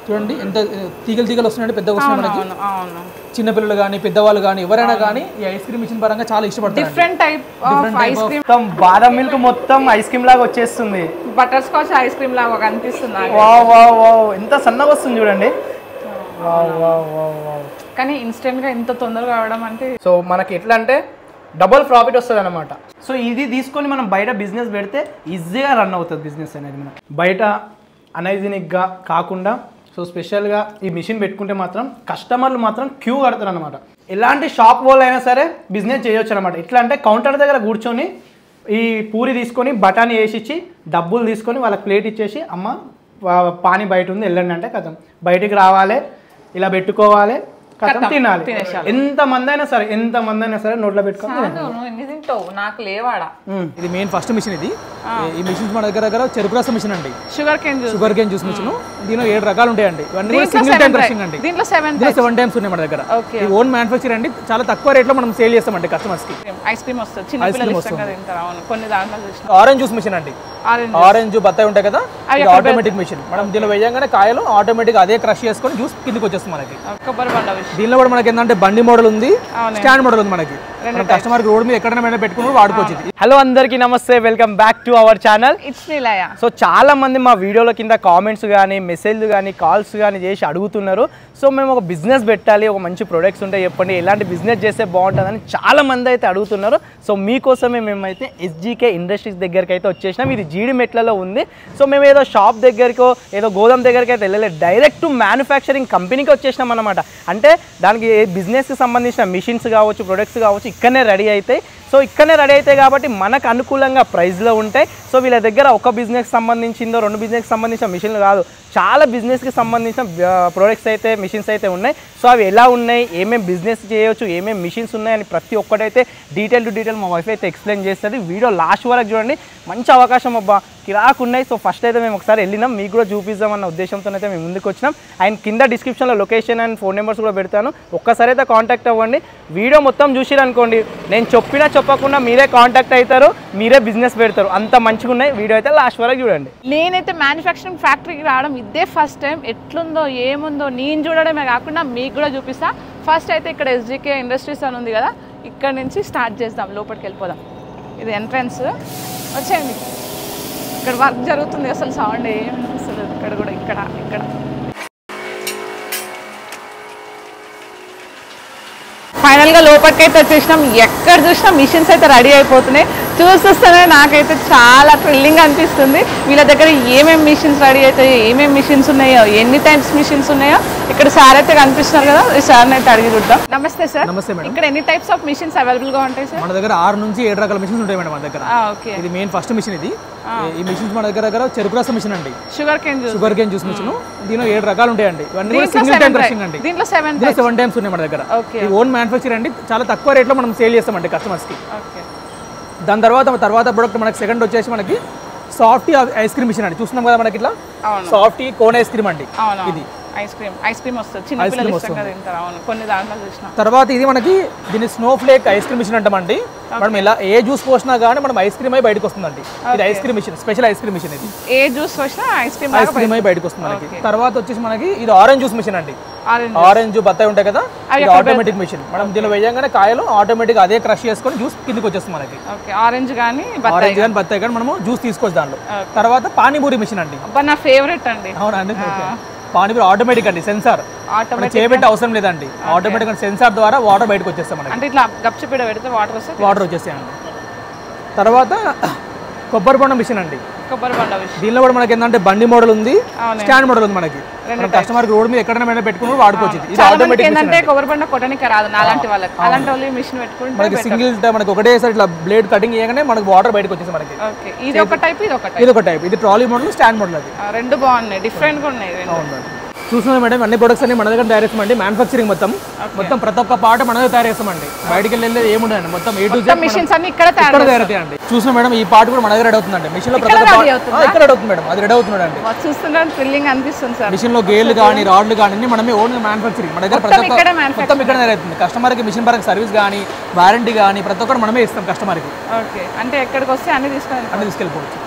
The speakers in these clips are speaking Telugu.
చూడండి ఎంత తీగలు తీగలు వస్తున్నాయంటే పెద్దగా వస్తున్నాయి మనకి. చిన్నపిల్లలు కానీ పెద్దవాళ్ళు కానీ ఎవరైనా కానీ ఈ ఐస్ క్రీమ్ మిషన్ పరంగా చాలా ఇష్టపడతారు. Different type of ice cream. మొత్తం బాదం మిల్క్ మొత్తం ఐస్ క్రీమ్ లాగా వచ్చేస్తుంది. బటర్ స్కాచ్ ఐస్ క్రీమ్ లాగా కనిపిస్తుంది. వావ్ వావ్ వావ్ ఎంత సన్నగా వస్తుంది చూడండి. Wow wow wow wow. కానీ ఇన్స్టెంట్ గా ఎంత తొందరగా అవడం అంటే సో మనకి ఎట్లా అంటే డబుల్ ప్రాఫిట్ వస్తుంది అనమాట. సో ఇది తీసుకొని మనం బయట బిజినెస్ పెడితే ఈజీగా రన్ అవుతుంది బిజినెస్ అనేది. మనం బయట అనైజీనిక్గా కాకుండా సో స్పెషల్గా ఈ మిషన్ పెట్టుకుంటే మాత్రం కస్టమర్లు మాత్రం క్యూ కడతారు అనమాట. ఎలాంటి షాప్ వాళ్ళు అయినా సరే బిజినెస్ చేయొచ్చు అనమాట. ఎట్లా అంటే కౌంటర్ దగ్గర కూర్చొని ఈ పూరి తీసుకొని బఠానీ వేసిచ్చి డబ్బులు తీసుకొని వాళ్ళకి ప్లేట్ ఇచ్చేసి అమ్మ పానీ బయట ఉంది వెళ్ళండి అంటే కథం బయటికి రావాలి, ఇలా పెట్టుకోవాలి, కథం తినాలి. ఎంతమంది అయినా సరే నోట్లో పెట్టుకోవాలి. నాకు లేవాడా. ఇది మెయిన్ ఫస్ట్ మిషన్. ఇది ఈ మిషన్స్ మన దగ్గర చెరుకు రసం మిషన్ అండి, షుగర్ కేన్ జ్యూస్ మిషన్. దీనిలో 7 రకాలు ఉంటాయండి. ఇవన్నీ సింగిల్ టైం క్రషింగ్ అండి. దీంట్లో 7 టైమ్స్ ఉన్నాయి మన దగ్గర. ఈ ఓన్ మ్యానుఫ్యాక్చర్ అండి. చాలా తక్కువ రేట్ లో మనం సేల్ చేస్తామండి కస్టమర్స్ కి. ఐస్ క్రీమ్ వస్తుంది, చిన్న పిల్లలు ఇష్టంగా తింటారు. అవును, కొన్ని దాంట్లో చూసిన ఆరెంజ్ జ్యూస్ మిషన్ అండి. ఆరెంజ్ బత్తాయి ఉంటాయి కదా, ఆటోమేటిక్ మిషన్. మనం దీనిలో వేయంగానే కాయలు ఆటోమేటిక్ అదే క్రష్ చేసుకొని జ్యూస్ కిందకి వచ్చేస్తుంది మనకి. కొబ్బరి బండ. దీనిలో కూడా మనకి ఏంటంటే బండి మోడల్ ఉంది, స్టాండ్ మోడల్ ఉంది. మనకి కస్టమర్ రోడ్ మీద ఎక్కడైనా పెట్టుకుని వాడుకోవచ్చు. హలో అందరికీ నమస్తే, welcome back to our channel it's Nilaya. So చాలా మంది మా వీడియోల కింద కామెంట్స్ కానీ మెసేజ్లు కానీ కాల్స్ కానీ చేసి అడుగుతున్నారు. సో మేము ఒక బిజినెస్ పెట్టాలి, ఒక మంచి ప్రొడక్ట్స్ ఉంటాయి చెప్పండి, ఎలాంటి బిజినెస్ చేస్తే బాగుంటుందని చాలా మంది అయితే అడుగుతున్నారు. సో మీకోసమే మేమైతే ఎస్జీకే ఇండస్ట్రీస్ దగ్గరికి అయితే వచ్చేసినాం. ఇది జీడిమెట్లలో ఉంది. సో మేము ఏదో షాప్ దగ్గరికో ఏదో గోదాం దగ్గరికి అయితే వెళ్ళలేదు, డైరెక్ట్ మ్యానుఫ్యాక్చరింగ్ కంపెనీకి వచ్చేసినాం అనమాట. అంటే దానికి బిజినెస్కి సంబంధించిన మిషన్స్ కావచ్చు, ప్రొడక్ట్స్ కావచ్చు ఇక్కడనే రెడీ అవుతాయి. సో ఇక్కడనే రెడీ అవుతాయి కాబట్టి మనకు అనుకూలంగా ప్రైస్లో ఉంటాయి. సో వీళ్ళ దగ్గర ఒక బిజినెస్కి సంబంధించిందో 2 బిజినెస్కి సంబంధించిన మిషన్లు కాదు, చాలా బిజినెస్కి సంబంధించిన ప్రొడక్ట్స్ అయితే మిషన్స్ అయితే ఉన్నాయి. సో అవి ఎలా ఉన్నాయి, ఏమేమి బిజినెస్ చేయవచ్చు, ఏమేమి మిషన్స్ ఉన్నాయని ప్రతి ఒక్కటైతే డీటెయిల్ టు డీటెయిల్ మా వైఫ్ అయితే ఎక్స్ప్లెయిన్ చేస్తుంది. వీడియో లాస్ట్ వరకు చూడండి, మంచి అవకాశం అబ్బా, కిరాకు ఉన్నాయి. సో ఫస్ట్ అయితే మేము ఒకసారి వెళ్ళినాం, మీకు కూడా చూపిద్దామన్న ఉద్దేశంతో అయితే మేము ముందుకు వచ్చినాం. అండ్ కింద డిస్క్రిప్షన్లో లొకేషన్ అండ్ ఫోన్ నెంబర్స్ కూడా పెడతాను, ఒక్కసారి అయితే కాంటాక్ట్ అవ్వండి. వీడియో మొత్తం చూసిరనుకోండి, నేను చెప్పకుండా మీరే కాంటాక్ట్ అవుతారు, మీరే బిజినెస్ పెడతారు, అంత మంచిగా ఉన్నాయి. వీడియో అయితే లాస్ట్ వరకు చూడండి. నేనైతే మ్యానుఫ్యాక్చరింగ్ ఫ్యాక్టరీకి రావడం ఇదే ఫస్ట్ టైం. ఎట్లుందో ఏముందో నేను చూడడమే కాకుండా మీకు కూడా చూపిస్తా. ఫస్ట్ అయితే ఇక్కడ ఎస్జీకే ఇండస్ట్రీస్ అని ఉంది కదా, ఇక్కడ నుంచి స్టార్ట్ చేద్దాం, లోపలికి వెళ్ళిపోదాం. ఇది ఎంట్రన్స్, వచ్చేయండి. ఇక్కడ వర్క్ జరుగుతుంది, అసలు సౌండ్ ఏమి అసలు ఇక్కడ కూడా ఇక్కడ ఫైనల్గా లోపలికి అయితే వచ్చేసినాం. ఎక్కడ చూసినా మిషన్స్ అయితే రెడీ అయిపోతున్నాయి. చూస్తూనే నాకైతే చాలా థ్రిల్లింగ్ అనిపిస్తుంది. వీళ్ళ దగ్గర ఏమేమి మిషన్స్ రెడీ అవుతాయో, ఏమేమి మిషన్స్ ఉన్నాయో, ఎన్ని టైప్స్ మిషన్స్ ఉన్నాయో ఇక్కడ సార్ అయితే కనిపిస్తున్నారు కదా, ఈ సార్ని అయితే అడిగి చూద్దాం. నమస్తే సార్. నమస్తే మేడం. ఇక్కడ ఎన్ని టైప్స్ ఆఫ్ మిషన్స్ అవైలబుల్ గా ఉంటాయి సార్? మన దగ్గర 6 నుంచి 7 రకాల మిషన్స్ ఉంటాయి మేడం మన దగ్గర. ఓకే, ఇది మెయిన్ ఫస్ట్ మిషన్. ఇది ఈ మిషన్స్ మన దగ్గర చెరుకు రసం మిషన్ అండి, షుగర్ కేన్ జ్యూస్ మిషన్. దీనిలో 7 రకాలు ఉంటాయండి. ఇవన్నీ సింగిల్ టైం క్రషింగ్ అండి. దీంట్లో 7 టైమ్స్ ఉన్నాయి మన దగ్గర. ఈ ఓన్ మ్యానుఫ్యాక్చర్ అండి, చాలా తక్కువ రేట్లో మనం సేల్ చేస్తామండి కస్టమర్స్ కి. దాని తర్వాత ప్రొడక్ట్ మనకి సెకండ్ వచ్చేసి మనకి సాఫ్టీ ఐస్ క్రీమ్ మిషన్ అండి. చూస్తున్నాం కదా మనకి ఇట్లా సాఫ్టీ కోన్ ఐస్ క్రీమ్ అండి. ఇది ఐస్ క్రీమ్ వస్తుంది, చిన్న పిల్లలు ఇష్టంగా తింటారు. అవును, కొన్ని దాంట్లో చూసిన. తర్వాత ఇది మనకి దీని snowflake ice cream machine అంటామండి. మనం ఇలా ఏ జ్యూస్ పోసినా కానీ మనం ఐస్ క్రీమ్ అయి బయటకు వస్తుందండి. ఇది ice cream machine, special ice cream machine. ఇది ఏ జ్యూస్ పోసినా ఐస్ క్రీమ్ అయి బయటకు వస్తుంది మనకి. తర్వాత వచ్చేసి మనకి ఇది ఆరెంజ్ జ్యూస్ మిషన్ అండి. ఆరెంజ్ బత్తాయి ఉంటాయి కదా, ఇది ఆటోమేటిక్ మిషన్. మనం దీనిలో వేయంగానే కాయలు ఆటోమేటిక్ అదే క్రష్ చేసుకొని జ్యూస్ కిందకి వచ్చేస్తుంది మనకి. ఆరెంజ్ కానీ బత్తాయి కానీ మనము జ్యూస్ తీసుకోవచ్చు దాంట్లో. తర్వాత పానీపూరి మిషన్ అండి, నా ఫేవరెట్ అండి. అవునండి, పానీపూరి ఆటోమేటిక్ అండి, సెన్సార్ చేయబెట్టి అవసరం లేదండి. ఆటోమేటిక్ సెన్సార్ ద్వారా వాటర్ బయటకు వచ్చేస్తాం మనకి. అంటే ఇట్లా గప్చిపీడ పెడితే వాటర్ వచ్చేస్తాయండి. తర్వాత కొబ్బరి బొండం మిషన్ అండి. దీనిలో కూడా మనకి ఏంటంటే బండి మోడల్ ఉంది, స్టాండ్ మోడల్ ఉంది. మనకి కస్టమర్ రోడ్ మీద ఎక్కడైనా పెట్టుకుని వాడుకోవచ్చు. ఇది ఆటోమేటిక్ కొబ్బరి బొండ కొట్టడానికి రాదు అలాంటి వాళ్ళకి, అలాంటి వాళ్ళు మిషన్ పెట్టుకుంటే మనకి సింగిల్ మనకి ఒకటేసారి ఇట్లా బ్లేడ్ కటింగ్ చేయగానే మనకి వాటర్ బయటకు వచ్చేసి మనకి. ఇది ఒక టైప్, ఇది ఒక టైప్. ఇది ట్రాలీ మోడల్, స్టాండ్ మోడల్. అది 2 బాగున్నాయి, డిఫరెంట్ గా ఉన్నాయి. చూస్తున్నాం మేడం, అన్ని ప్రొడక్ట్స్ అన్ని మన దగ్గర తయారు చేస్తామండి. మ్యానుఫ్యాక్చరింగ్ మొత్తం ప్రతి ఒక్క పార్ట్ మన దగ్గర తయారు చేస్తామండి. బయటికి వెళ్ళేది ఏముండదండి, మొత్తం ఏ టు జెడ్ మిషన్స్ అన్ని ఇక్కడ తయారవుతాయండి. చూస్తున్నాం మేడం, ఈ పార్ట్ కూడా మన దగ్గర రెడీ అవుతుందండి. మిషన్ లో ఇక్కడ రెడీ అవుతుంది మేడం, అది రెడీ అవుతుంది అండి. చూస్తున్నాను, థ్రిల్లింగ్ అనిపిస్తుంది సార్. మిషన్ లో గేర్లు కానీ రాడ్లు కానీ మనమే ఓన్ మ్యానుఫ్యాక్చరింగ్ మన దగ్గర మొత్తం ఇక్కడ తయారవుతుంది. కస్టమర్ కి మిషన్ పరంగా సర్వీస్ కానీ వారంటీ కానీ ప్రతి ఒక్కటి మనమే ఇస్తాం కస్టమర్ కి. అంటే ఎక్కడికి వస్తే అన్ని తీసుకెళ్ళిపోవచ్చు.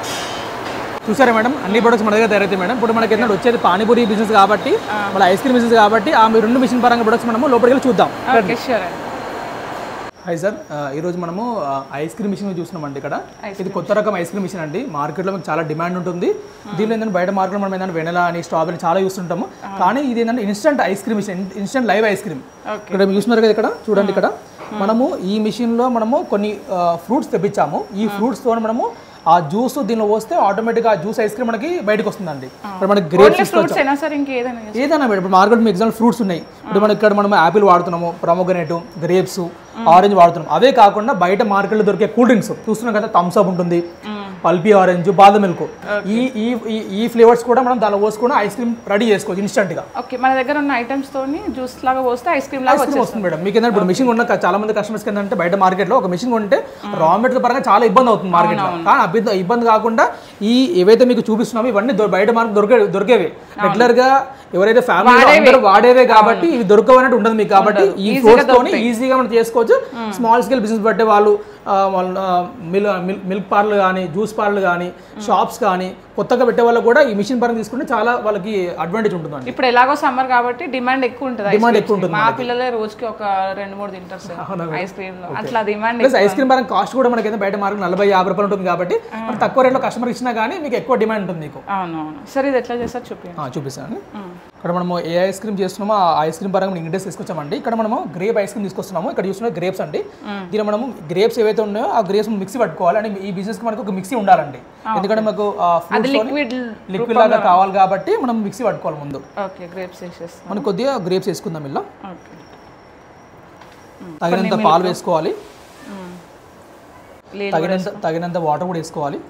చూసారా మేడం, అన్ని ప్రొడక్ట్స్ మన దగ్గర తయారైతే మేడం. ఇప్పుడు మనకి ఏంటంటే వచ్చేది పానీపూరి బిజినెస్ కాబట్టి, మన ఐస్ క్రీమ్ బిజినెస్ కాబట్టి, ఆ 2 మిషన్ పరంగా ప్రొడక్ట్స్ మనము లోపలికి వెళ్ళి చూద్దాం. హాయ్ సార్, ఈరోజు మనము ఐస్ క్రీమ్ మిషన్ చూస్తున్నామండి. ఇక్కడ ఇది కొత్త రకం ఐస్ క్రీమ్ మిషన్ అండి. మార్కెట్లో మీకు చాలా డిమాండ్ ఉంటుంది. దీనిలో ఏంటంటే బయట మార్కెట్లో మనం ఏంటంటే వెనలా అని స్ట్రాబెరీ చాలా చూస్తుంటాము. కానీ ఇది ఏంటంటే instant ice cream machine, instant live ice cream. ఇక్కడ మీరు చూస్తున్నారు కదా, ఇక్కడ చూడండి. ఇక్కడ మనము ఈ మిషన్లో మనము కొన్ని ఫ్రూట్స్ తెప్పించాము. ఈ ఫ్రూట్స్తో మనము ఆ జ్యూస్ దీనిలో వస్తే ఆటోమేటిక్గా ఆ జ్యూస్ ఐస్ క్రీమ్ మనకి బయటకు వస్తుందండి. ఇప్పుడు మనకి గ్రేప్స్ ఏదైనా మేడం, ఇప్పుడు మార్కెట్ ఎగ్జాంపుల్ ఫ్రూట్స్ ఉన్నాయి. ఇప్పుడు మనకి ఇక్కడ మనం యాపిల్ వాడుతున్నాము, ప్రొమోగ్రనేట్, గ్రేప్స్, ఆరెంజ్ వాడుతున్నాం. అవే కాకుండా బయట మార్కెట్లో దొరికే కూల్ డ్రింక్స్ చూస్తున్నాం కదా, థమ్స్ అప్ ఉంటుంది, పల్పీ ఆరెంజ్, బాదం మిల్క్, ఈ ఫ్లేవర్స్ కూడా మనం దానిలో పోసుకుని ఐస్ క్రీమ్ రెడీ చేసుకోవచ్చు ఇన్స్టెంట్ గా. ఓకే, మన దగ్గర ఉన్న ఐటమ్స్ తోని జ్యూస్ లాగా పోస్తే ఐస్ క్రీమ్ లాగా వస్తుంది మేడం. మీకు ఏంటంటే ఇప్పుడు మిషన్ ఉన్న చాలా మంది కస్టమర్స్ ఏంటంటే బయట మార్కెట్ లో ఒక మిషన్ కొంటే రా మెటీరియల్ పరంగా చాలా ఇబ్బంది అవుతుంది మార్కెట్ లో. కానీ ఇబ్బంది కాకుండా ఈ ఏవైతే మీకు చూపిస్తున్నామో ఇవన్నీ బయట మార్కెట్ దొరికేవి. రెగ్యులర్ గా ఎవరైతే ఫ్యామిలీ వాడేవే కాబట్టి ఇవి దొరకవన్నట్టు ఉండదు మీకు. కాబట్టి ఈ ఫ్రూట్స్ తోని ఈజీగా మనం చేసుకోవచ్చు. స్మాల్ స్కేల్ బిజినెస్ బట్టే వాళ్ళు మిల్క్ పార్లర్ కానీ, జ్యూస్ పార్లర్ కానీ, షాప్స్ కానీ కొత్తగా పెట్టే వాళ్ళు కూడా ఈ మిషన్ పరంగా తీసుకుంటే చాలా వాళ్ళకి అడ్వాంటేజ్ ఉంటుంది. ఇప్పుడు ఎలాగో సమ్మర్ కాబట్టి డిమాండ్ ఎక్కువ ఉంటుంది. మా పిల్లలే రోజుకి ఒక 2-3 తింటారు ఐస్ క్రీమ్. అట్లా డిమాండ్. ఐస్ క్రీమ్ పరంగా కాస్ట్ కూడా మనకి బయట మార్కెట్ 40-50 రూపాయలు ఉంటుంది కాబట్టి మనం తక్కువ రేట్లో కస్టమర్ ఇచ్చినా కానీ మీకు ఎక్కువ డిమాండ్ ఉంటుంది మీకు. అవునవును. సరే, ఇది ఎట్లా చేస్తారు చూపిస్తాను. ఇక్కడ మనము ఏ ఐస్ క్రీమ్ చేస్తున్నామో ఆ ఐస్ క్రీమ్ పరంగా ఇంగ్రీడియంట్స్ తీసుకొచ్చామండి. ఇక్కడ మనము గ్రేప్ ఐస్ క్రీమ్ తీసుకొస్తున్నాము. ఇక్కడ చూస్తున్న గ్రేప్స్ అండి. దీని మనము గ్రేప్స్ ఏవైతే ఉన్నాయో ఆ గ్రేప్స్ మిక్సీ పట్టుకోవాలి. అంటే ఈ బిజినెస్ కి మనకు ఒక మిక్సీ ఉండాలండి. ఎందుకంటే మనకు లిక్విడ్ లాగా కావాలి కాబట్టి మనం మిక్సీ పట్టుకోవాలి ముందు. మనం కొద్దిగా గ్రేప్స్ వేసుకుందాం. ఇలా తగినంత పాలు వేసుకోవాలి, తగినంత వాటర్ కూడా వేసుకోవాలి,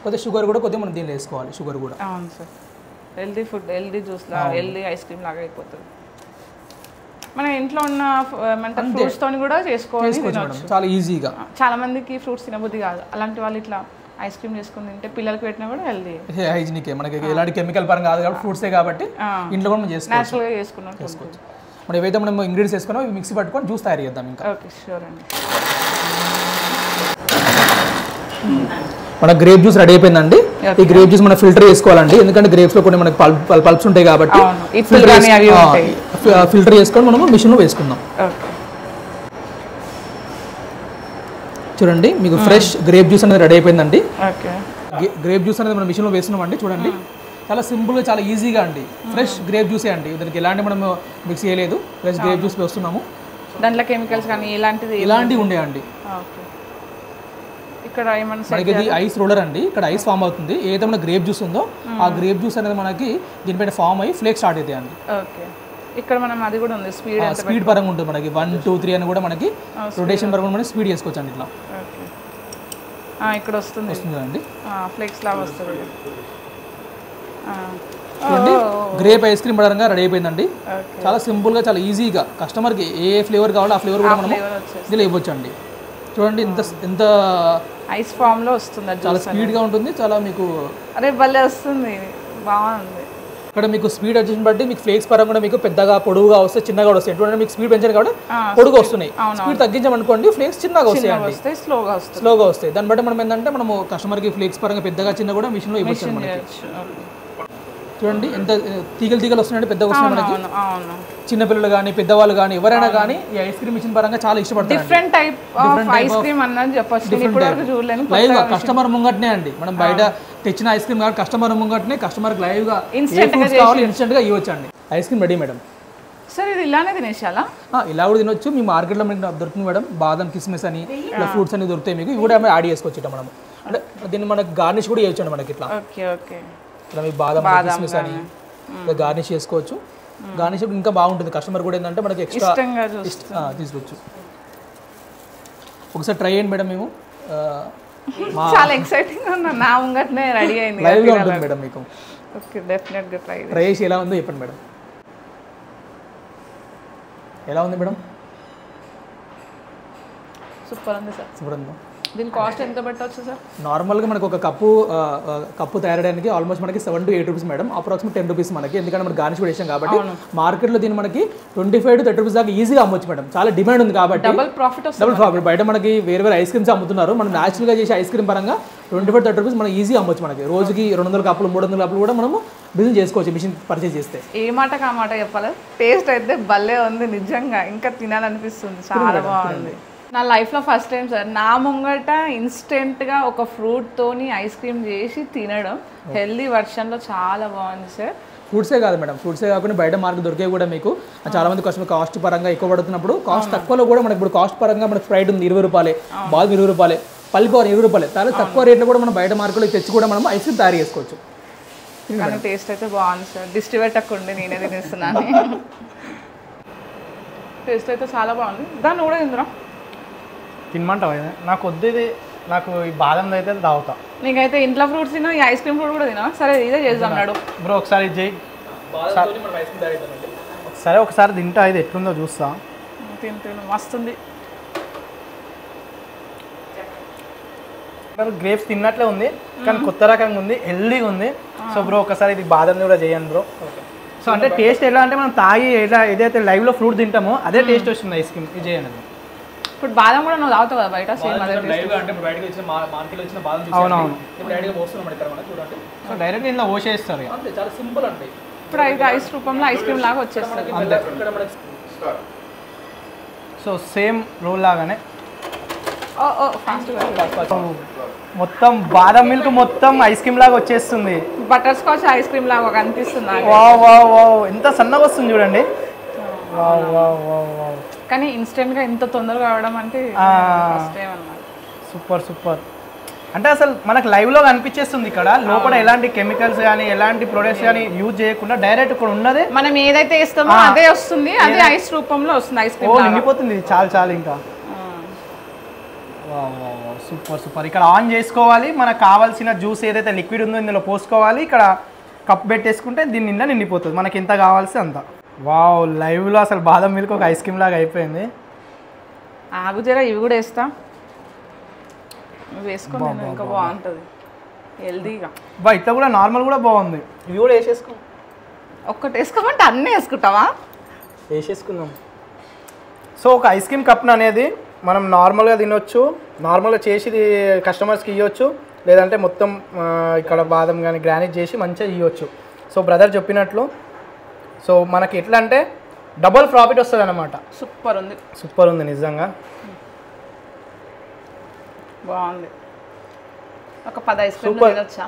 కొద్దిగా షుగర్ కూడా కొద్దిగా మనం దీనిలో వేసుకోవాలి. షుగర్ కూడా హెల్దీ ఫుడ్, హెల్దీ జ్యూస్ లాగా, హెల్దీ ఐస్ క్రీమ్ లాగా అయిపోతుంది. మన ఇంట్లో ఉన్న ఫ్రూట్స్ తోని కూడా చేసుకోవాలి చాలా ఈజీగా. చాలా మందికి ఫ్రూట్స్ తినబుద్ధి కాదు, అలాంటి వాళ్ళు ఇట్లా ఐస్ క్రీమ్ చేసుకుని తింటే పిల్లలకి పెట్టినా కూడా హెల్దీ, హైజీనిక్. మనకి ఎలాంటి కెమికల్ పరంగా కాదు కాబట్టి ఫ్రూట్సే కాబట్టి ఇంట్లో కూడా మనం నేచురల్గా చేసుకోవచ్చు. మనం ఏవైతే మనం ఇంగ్రీడియంట్స్ వేసుకున్నాం ఇవి మిక్సీ పట్టుకొని జ్యూస్ తయారు చేద్దాం. ఇంకా ఓకే, షూర్ అండి. మన గ్రేప్ జ్యూస్ రెడీ అయిపోయిందండి. ఈ గ్రేప్ జ్యూస్ మనం ఫిల్టర్ చేసుకోవాలండి. ఎందుకంటే గ్రేప్స్ లో కొన్ని మనకి పల్ప్స్ ఉంటాయి కాబట్టి ఫిల్టర్ చేసుకొని మనం మిషన్ లో వేసుకుందాం. చూడండి, మీకు ఫ్రెష్ గ్రేప్ జ్యూస్ అనేది రెడీ అయిపోయిందండి. గ్రేప్ జ్యూస్ అనేది మనం మిషన్ లో వేస్తున్నామండి. చూడండి, చాలా సింపుల్గా, చాలా ఈజీగా అండి. ఫ్రెష్ గ్రేప్ జ్యూసే అండి. దానికి ఎలాంటి మనం మిక్స్ చేయలేదు. ఫ్రెష్ గ్రేప్ జ్యూస్ వేస్తున్నాము. దాంట్లో కెమికల్స్ కానీ ఇలాంటివి ఉండేయండి. ఇక్కడ మనకి ఇది ఐస్ రోలర్ అండి. ఇక్కడ ఐస్ ఫామ్ అవుతుంది. ఏదైతే మన గ్రేప్ జ్యూస్ ఉందో ఆ గ్రేప్ జ్యూస్ అనేది మనకి దీనిపైన ఫామ్ అయ్యి ఫ్లేక్ స్టార్ట్ అవుతాయి అండి. ఇక్కడ మనం అది కూడా ఉంది, స్పీడ్ పరంగా ఉంటుంది మనకి. 1, 2, 3 అని కూడా మనకి రొటేషన్ పరంగా మనం స్పీడ్ చేసుకోవచ్చు అండి. ఇట్లా ఇక్కడ వస్తుంది అండి, ఫ్లేక్స్ లాగా వస్తుంది. చూడండి, గ్రేప్ ఐస్ క్రీమ్ పరంగా రెడీ అయిపోయిందండి. చాలా సింపుల్గా, చాలా ఈజీగా కస్టమర్కి ఏ ఫ్లేవర్ కావాలో ఆ ఫ్లేవర్ కూడా మనం దీనిలో ఇవ్వచ్చు అండి. చూడండి, ఎంత ఐస్ ఫామ్ లో వస్తుంది. చాలా స్పీడ్ గా ఉంటుంది. చాలా మీకు భలే వస్తుంది, బాగుంది. ఇక్కడ మీకు స్పీడ్ అడ్జస్ట్ బట్టి మీకు ఫ్లేక్స్ పరంగా కూడా మీకు పెద్దగా పొడవుగా వస్తాయి, చిన్నగా వస్తాయి. ఎటువంటి మీకు స్పీడ్ పెంచారు కాబట్టి పొడుగు వస్తున్నాయి. స్పీడ్ తగ్గించామనుకోండి ఫ్లేక్స్ చిన్నగా వస్తాయి, స్లోగా వస్తాయి. దాన్ని బట్టి మనం ఏంటంటే మనము కస్టమర్కి ఫ్లేక్స్ పరంగా పెద్దగా చిన్న కూడా మిషన్ లో ఇవ్వచ్చు మనకి. చూడండి, ఎంత తీగలు వస్తున్నాయండి, పెద్దగా వస్తున్నాయి మనకి. చిన్నపిల్లలు కానీ పెద్దవాళ్ళు కానీ ఎవరైనా కానీ ఈ ఐస్ క్రీమ్ మిషన్ పరంగా చాలా ఇష్టపడతారు. Different type of ice cream అన్నది చెప్పొచ్చు. లైవ్ గా కస్టమర్ ముంగట్నే అండి. మనం బయట తెచ్చిన ఐస్ క్రీమ్ కాదు, కస్టమర్ ముంగట్నే కస్టమర్ లైవ్ గా ఇన్స్టెంట్ గా ఇవ్వచ్చు అండి. Ice cream ready madam. Sir, ఇది ఇలానే తినేసాలా? ఇలా కూడా తినొచ్చు. మీ మార్కెట్లో మీకు దొరుకుతుంది మేడం. బాదం, కిస్మిస్ అని ఇలా ఫ్రూట్స్ అని దొరుకుతాయి మీకు. ఇవి కూడా యాడ్ చేసుకోవచ్చు మనం. అంటే దీన్ని మనకి గార్నిష్ కూడా చేయొచ్చు అండి మనకి. ఇట్లా ఇలా మీ బాదం, కిస్మిస్ అని గార్నిష్ చేసుకోవచ్చు. గార్నిష్ ఇంకా బాగుంటుంది. కస్టమర్ కూడా ఏంటంటే మనకి ఎక్స్ట్రా తీసుకోవచ్చు. ఒకసారి ట్రై చేయండి మేడం. మేము చాలా ఎక్సైటింగ్ ఉన్నా. నా ముంగట్నే రెడీ అయింది, లైవ్ గా ఉంటుంది మేడం మీకు. ఓకే, డెఫినెట్ గా ట్రై చేసి ఎలా ఉందో చెప్పండి మేడం. ఎలా ఉంది మేడం? సూపర్ ఉంది సార్. సూపర్ ఉందా? దీని కాస్ట్ ఎంత పెట్టవచ్చు సార్? నార్మల్గా మనకు ఒక కప్పు తయారడానికి ఆల్మోస్ట్ మనకి 7 to 8 rupees madam, approximate 10 rupees మనకి, ఎందుకంటే మనకి గార్నిష్ కూడా వేసాం కాబట్టి మార్కెట్లో దీన్ని మనకి 25 to 30 రూపీస్ దాకా ఈజీగా అమ్మొచ్చు మేడం, చాలా డిమాండ్ ఉంది కాబట్టి డబుల్ ప్రాఫిట్. బయట మనకి వేరే ఐస్ క్రీమ్స్ అమ్ముతున్నారు, మనం న్యాచురల్గా చేసే ఐస్ క్రీమ్ పరంగా 25 to 30 రూపీస్ మనం ఈజీగా అమ్మొచ్చు. మనకి రోజుకి 200 కప్పులు 300 కప్పులు కూడా మనము బిజినెస్ చేసుకోవచ్చు మిషన్ పర్చేస్ చేస్తే. ఏ మాటకు ఆ మాట చెప్పాలి, టేస్ట్ అయితే భలే ఉంది నిజంగా, ఇంకా తినాలనిపిస్తుంది, చాలా బాగుంది. నా లైఫ్లో ఫస్ట్ టైం సార్ నా ముంగట ఇన్స్టెంట్గా ఒక ఫ్రూట్తోని ఐస్ క్రీమ్ చేసి తినడం, హెల్దీ వర్షన్లో చాలా బాగుంది సార్. ఫ్రూట్సే కాదు మేడం, ఫ్రూట్సే కాకుండా బయట మార్కెట్ దొరికే కూడా మీకు చాలా మంది కస్టమర్ కాస్ట్ పరంగా ఎక్కువ పడుతున్నప్పుడు కాస్ట్ తక్కువలో కూడా మనకి ఇప్పుడు కాస్ట్ పరంగా మనకి స్ప్రైట్ ఉంది 20 రూపాయలే, బాదం 20 రూపాయలే, పల్లిపవర్ 20 రూపాయలే, చాలా తక్కువ రేట్లో కూడా మనం బయట మార్కెట్లో తెచ్చి కూడా మనం ఐస్ క్రీమ్ తయారు చేసుకోవచ్చు. కానీ టేస్ట్ అయితే బాగుంది సార్, దిష్టి పెట్టకుండి నేనే తినేస్తున్నాను. టేస్ట్ అయితే చాలా బాగుంది. దాన్ని కూడా తిందురా తినమంటావా? నాకు వద్దు ఇది, నాకు ఈ బాదం అయితే తాగుతా. నీకైతే ఇంట్లో ఫ్రూట్స్ తినా, ఈ ఐస్ క్రీమ్ ఫ్రూట్ కూడా తినా. సరే ఇదే చేద్దాం నాడు బ్రో, ఒకసారి చేయి. సరే ఒకసారి తింటా, ఇది ఎట్లుందో చూస్తా. తిను మస్తుంది. గ్రేప్స్ తిన్నట్లే ఉంది కానీ కొత్త రకంగా ఉంది, హెల్దీగా ఉంది. సో బ్రో ఒకసారి ఇది బాదం కూడా చేయండి బ్రో. సో అంటే టేస్ట్ ఎలా అంటే మనం తాగి ఎలా ఏదైతే లైవ్లో ఫ్రూట్ తింటామో అదే టేస్ట్ వస్తుంది ఐస్ క్రీమ్. ఇది చేయండి. ఇప్పుడు బాదం కూడా నువ్వు తాగుతావు కదా బయట, సేమ్ అదే అవునవును. సో డైరెక్ట్ ఇందులో పోసేస్తారు, చాలా సింపుల్ అండి. ఇప్పుడు అయితే ఐస్ రూపంలో ఐస్ క్రీమ్ లాగా వచ్చేస్తుంది. సో సేమ్ రోల్ లాగానే మొత్తం బాదం మిల్క్ మొత్తం ఐస్ క్రీమ్ లాగా వచ్చేస్తుంది. బటర్ స్కాచ్ ఐస్ క్రీమ్ లాగా కనిపిస్తుంది. ఎంత సన్నగా వస్తుంది చూడండి. కానీ ఇన్స్టెంట్గా ఇంత తొందరగా అవడం అంటే సూపర్ సూపర్. అంటే అసలు మనకు లైవ్లో కనిపించేస్తుంది ఇక్కడ, లోపల ఎలాంటి కెమికల్స్ కానీ ఎలాంటి ప్రొడక్ట్స్ కానీ యూజ్ చేయకుండా డైరెక్ట్ ఇక్కడ ఉన్నదే మనం ఏదైతే ఇస్తామో అదే వస్తుంది, అదే ఐస్ రూపంలో వస్తుంది. ఐస్ క్రీమ్ నిండిపోతుంది చాలు ఇంకా. సూపర్. ఇక్కడ ఆన్ చేసుకోవాలి, మనకు కావాల్సిన జ్యూస్ ఏదైతే లిక్విడ్ ఉందో ఇందులో పోసుకోవాలి, ఇక్కడ కప్ పెట్టేసుకుంటే దీని నిండా నిండిపోతుంది మనకి ఎంత కావాల్సి అంత. వావ్, లైవ్లో అసలు బాదం మిల్క్ ఒక ఐస్ క్రీమ్ లాగా అయిపోయింది. ఆగు జరా, ఇవి కూడా వేస్తా, వేసుకో, ఇంకా బాగుంటుంది హెల్దీగా. ఇట్లా కూడా నార్మల్ కూడా బాగుంది, ఇవి కూడా వేసేసుకో. ఒక్కటి వేసుకోమంటే అన్నీ వేసుకుంటావా? వేసేసుకుందాం. సో ఒక ఐస్ క్రీమ్ కప్ను అనేది మనం నార్మల్గా తినొచ్చు, నార్మల్గా చేసి కస్టమర్స్కి ఇవ్వచ్చు, లేదంటే మొత్తం ఇక్కడ బాదం కానీ గ్రానైట్ చేసి మంచిగా ఇవ్వచ్చు. సో బ్రదర్ చెప్పినట్లు సో మనకి ఎట్లా అంటే డబుల్ ప్రాఫిట్ వస్తుంది అన్నమాట. సూపర్ ఉంది నిజంగా, బాగుంది. ఒక 10 ఐస్ క్రీమ్ తినొచ్చా?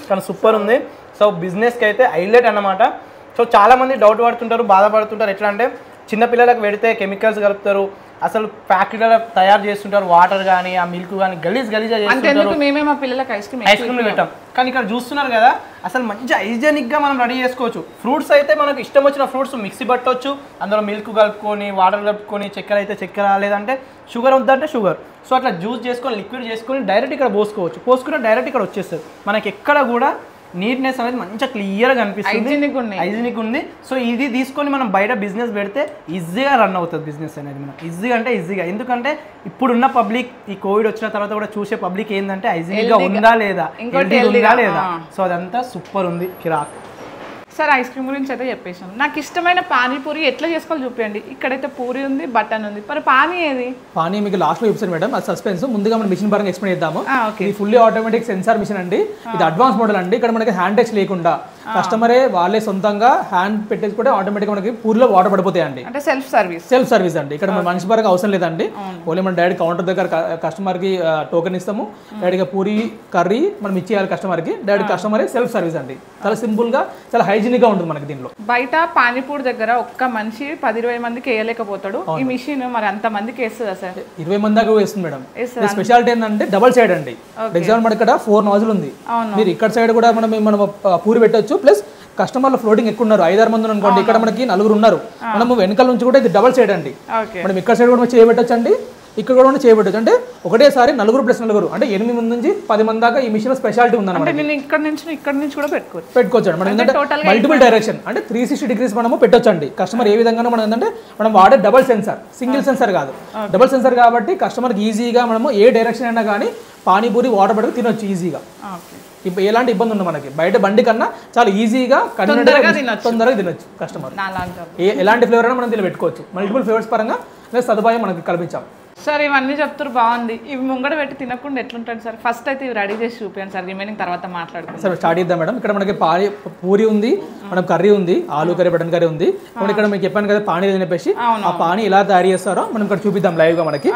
కానీ సూపర్ ఉంది. సో బిజినెస్కి అయితే హైలైట్ అన్నమాట. సో చాలామంది డౌట్ పడుతుంటారు, బాధపడుతుంటారు. ఎట్లా అంటే చిన్నపిల్లలకు పెడితే కెమికల్స్ కలుపుతారు, అసలు ఫ్యాక్టరీలో తయారు చేస్తుంటారు, వాటర్ కానీ ఆ మిల్క్ కానీ గలీజ్గా చేస్తుంటారు, ఐస్ క్రీమ్ పెట్టాం. కానీ ఇక్కడ చూస్తున్నారు కదా, అసలు మంచి హైజెనిక్గా మనం రెడీ చేసుకోవచ్చు. ఫ్రూట్స్ అయితే మనకు ఇష్టం వచ్చిన ఫ్రూట్స్ మిక్సీ పట్టవచ్చు, అందులో మిల్క్ కలుపుకొని వాటర్ కలుపుకొని, చక్కెర అయితే చక్కెర, లేదంటే షుగర్ వద్దంటే షుగర్. సో అట్లా జ్యూస్ చేసుకొని లిక్విడ్ చేసుకొని డైరెక్ట్ ఇక్కడ పోసుకోవచ్చు, పోసుకుంటే డైరెక్ట్ ఇక్కడ వచ్చేస్తుంది. మనకి ఎక్కడ కూడా నీట్నెస్ అనేది మంచిగా క్లియర్గా అనిపిస్తుంది, హైజీనిక్ ఉంది. సో ఇది తీసుకొని మనం బయట బిజినెస్ పెడితే ఈజీగా రన్ అవుతుంది బిజినెస్ అనేది. మనం ఈజీగా అంటే ఈజీగా, ఎందుకంటే ఇప్పుడున్న పబ్లిక్ ఈ కోవిడ్ వచ్చిన తర్వాత కూడా చూసే పబ్లిక్ ఏంటంటే హైజీనిక్గా ఉందా లేదా, ఉందా లేదా. సో అదంతా సూపర్ ఉంది, కిరాక్. సార్ ఐస్ క్రీమ్ గురించి అయితే చెప్పేసాను. నాకు ఇష్టమైన పానీపూరి ఎట్లా చేసుకోవాలి చూపించండి. ఇక్కడైతే పూరి ఉంది, బటన్ ఉంది, మరి పానీ ఏది? పానీ మీకు లాస్ట్లో చూపిస్తాను మేడం, అది సస్పెన్స్. ముందుగా మనం మిషన్ పరంగా ఎక్స్ప్లెయిన్ చేద్దాము. ఇది ఫుల్లీ ఆటోమేటిక్ సెన్సార్ మిషన్ అండి, ఇది అడ్వాన్స్ మోడల్ అండి. ఇక్కడ మనకి హ్యాండ్ టచ్ లేకుండా కస్టమరే వాళ్ళే సొంతంగా హ్యాండ్ పెట్టేసుకుంటే ఆటోమేటిక్ మనకి పూరిలో వాటర్ పడిపోతాయి అండి. అంటే సెల్ఫ్ సర్వీస్ అండి. ఇక్కడ మన మనిషి పరంగా అవసరం లేదండి, ఓన్లీ మన డైరెక్ట్ కౌంటర్ దగ్గర కస్టమర్కి టోకెన్ ఇస్తాము, డైరెక్ట్గా పూరి కర్రీ మనం ఇచ్చేయాలి కస్టమర్కి, డైరెక్ట్ కస్టమరే సెల్ఫ్ సర్వీస్ అండి. చాలా సింపుల్గా చాలా హైజీనిక్గా ఉంటుంది మనకి దీనిలో. బయట పానీపూరి దగ్గర ఒక్క మనిషి 10-20 మందికి వేయలేకపోతాడు, ఈ మిషన్ మరి అంత మందికి వేస్తుందా సార్? 20 మంది దాకా వేస్తుంది మేడం. స్పెషాలిటీ ఏంటంటే డబల్ సైడ్ అండి. ఎగ్జాంపుల్ మనకి ఇక్కడ 4 నాజులు ఉంది, మీరు ఇక్కడ సైడ్ కూడా మనం పూరి పెట్టచ్చు. ప్లస్ కస్టమర్లు ఫ్లోటింగ్ ఎక్కువ ఉన్నారు, 5-6 మంది అనుకోండి, ఇక్కడ మనకి 4 ఉన్నారు, మనము వెనకాల నుంచి కూడా ఇది డబల్ సైడ్ అండి. మనం ఇక్కడ సైడ్ కూడా చేయబెట్టచ్చు అండి, ఇక్కడ కూడా మనం చేయబెట్టచ్చు. అంటే ఒకటేసారి 4+4 అంటే 8 మంది నుంచి 10 మంది దాకా ఈ మిషన్ స్పెషాలిటీ ఉందన్నమాట. అంటే నేను ఇక్కడ నుంచి కూడా పెట్టుకోవచ్చు అండి. మనం ఏంటంటే మల్టిపుల్ డైరెక్షన్ అంటే 360 degrees మనము పెట్టొచ్చు అండి. కస్టమర్ ఏ విధంగా మనం ఏంటంటే మనం వాడే డబల్ సెన్సార్, సింగిల్ సెన్సార్ కాదు, డబల్ సెన్సార్ కాబట్టి కస్టమర్కి ఈజీగా మనము ఏ డైరెక్షన్ అయినా కానీ పానీపూరి వాటర్ పట్టుకు తినొచ్చు ఈజీగా. ఇప్పుడు ఎలాంటి ఇబ్బంది ఉంది మనకి, బయట బండి కన్నా చాలా ఈజీగా తొందరగా తినొచ్చు కస్టమర్. ఎలాంటి ఫ్లేవర్ అయినా మనం దీనిలో పెట్టుకోవచ్చు. మల్టిపుల్ ఫ్లేవర్స్ పరంగా సదుపాయం మనకి కల్పించాం. సార్ ఇవన్నీ చెప్తారు బాగుంది, ఇవి ముంగడ పెట్టి తినకుండా ఎట్లుంటుంది సార్? ఫస్ట్ అయితే ఇవి రెడీ చేసి చూపించండి సార్, రిమైనింగ్ తర్వాత మాట్లాడుకుంటాం. సార్ స్టార్ట్ చేద్దాం మేడం. ఇక్కడ మనకి పూరి ఉంది, మనం కర్రీ ఉంది, ఆలూ కర్రీ, బటన్ కర్రీ ఉంది. ఇక్కడ మీకు చెప్పాను కదా పానీ అని చెప్పేసి, ఆ పానీ ఎలా తయారు చేస్తారో మనం ఇక్కడ చూపిద్దాం లైవ్ గా. మనకి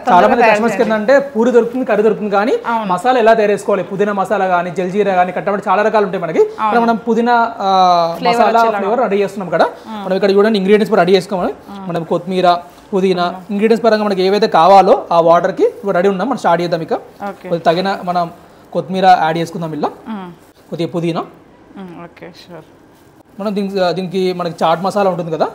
చాలా మంది కస్టమర్స్ ఏంటంటే పూరి దొరుకుతుంది, కర్రీ దొరుకుతుంది, కానీ మసాలా ఎలా తయారు చేసుకోవాలి, పుదీనా మసాలా కానీ, జల్జీరా కానీ, కట్టబడి చాలా రకాలు ఉంటాయి మనకి. ఇక్కడ మనం పుదీనా మసాలా ఫ్లేవర్ రెడీ చేస్తున్నాం కదా. మనం ఇక్కడ చూడండి ఇంగ్రీడియంట్స్ రెడీ చేసుకోవాలి. మనం కొత్తిమీర, పుదీనా ఇంగ్రీడియంట్స్ పరంగా మనకి ఏవైతే కావాలో ఆ వాటర్కి ఇప్పుడు రెడీ ఉన్నాం. మనం స్టార్ట్ చేద్దాం. ఇక తగిన మనం కొత్తిమీర యాడ్ చేసుకుందాం. ఇలా కొద్దిగా పుదీనా. Okay sure. మనం దీనికి మనకి చాట్ మసాలా ఉంటుంది కదా,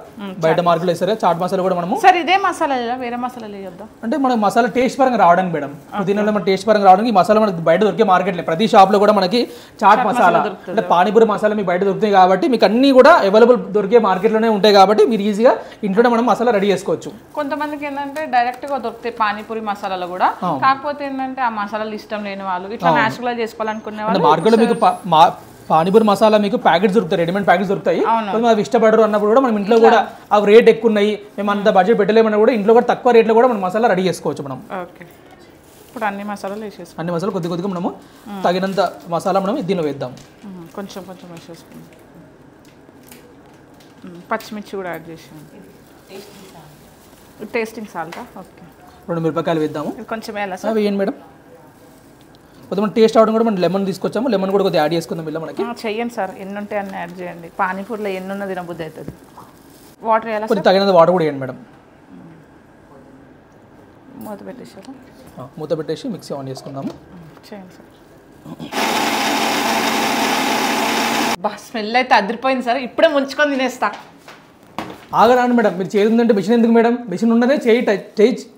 బయట మార్కెట్లో వేస్తారు చాట్ మసాలా కూడా మనము. సార్ ఇదే మసాలా వేరే మసాలా వేయొద్దా? అంటే మనకి మసాలా టేస్ట్ పరంగా రావడానికి మేడం, పుదీనాలో మన టేస్ట్ పరంగా రావడానికి ఈ మసాలా మనకి బయట దొరికే మార్కెట్లో ప్రతి షాప్లో కూడా మనకి చాట్ మసాలా అంటే పానీపూరి మసాలా మీకు బయట దొరుకుతాయి కాబట్టి మీకు అన్ని కూడా అవైలబుల్ దొరికే మార్కెట్లోనే ఉంటాయి కాబట్టి మీరు ఈజీగా ఇంట్లోనే మనం మసాలా రెడీ చేసుకోవచ్చు. కొంతమందికి ఏంటంటే డైరెక్ట్గా దొరుకుతాయి పానీపూరి మసాలాలు కూడా, కాకపోతే ఏంటంటే ఆ మసాలాలు ఇష్టం లేని వాళ్ళు, ఇట్లా న్యాచురల్గా చేసుకోవాలనుకునే వాళ్ళు మార్కెట్లో మీకు పానీపూరి మసాలా మీకు ప్యాకెట్స్ దొరుకుతాయి, రెడీమేడ్ ప్యాకెట్స్ దొరుకుతాయి. అవి ఇష్టపడరు అన్నప్పుడు కూడా మనం ఇంట్లో కూడా అవి రేట్ ఎక్కువ ఉన్నాయి, మేము అంత బడ్జెట్ పెట్టలేమన్నా కూడా ఇంట్లో కూడా తక్కువ రేట్లో కూడా మనం మసాలా రెడీ చేసుకోవచ్చు మనం. ఓకే. ఇప్పుడు అన్ని మసాలాలు వేసేసుకోండి. అన్ని మసాలా కొద్దిగా మనము తగినంత మసాలా మనం దీనిలో వేద్దాం. కొంచెం వేసేసుకుందాం. పచ్చిమిర్చి కూడా యాడ్ చేసాం, టేస్టింగ్ సాల్టా. ఓకే. 2 మిరపకాయలు వేద్దాము. కొంచెం వేయాలా సార్? వేయండి మేడం. కొద్దిగా టేస్ట్ అవడం కూడా మనం లెమన్ తీసుకొచ్చాము, లెమన్ కూడా కొద్దిగా యాడ్ చేసుకుందాం. ఇలా మనకి చెయ్యండి సార్, ఎన్ని ఉంటే అన్ని యాడ్ చేయండి. పానీపూరిలో ఎన్ని ఉన్న తినబుద్ధి అవుతుంది. వాటర్ వేయాలా? కొద్దిగా తగినంత వాటర్ కూడా వేయండి మేడం. మూత పెట్టేసారా? మూత పెట్టేసి మిక్సీ ఆన్ చేసుకుందాము. చేయండి సార్. బా స్మెల్ అయితే అదిరిపోయింది సార్, ఇప్పుడే ముంచుకొని తినేస్తా. ఆగరాను మేడం, మీరు చేయి ఉందంటే మిషన్ ఎందుకు మేడం? మిషన్ ఉన్నదే చేయి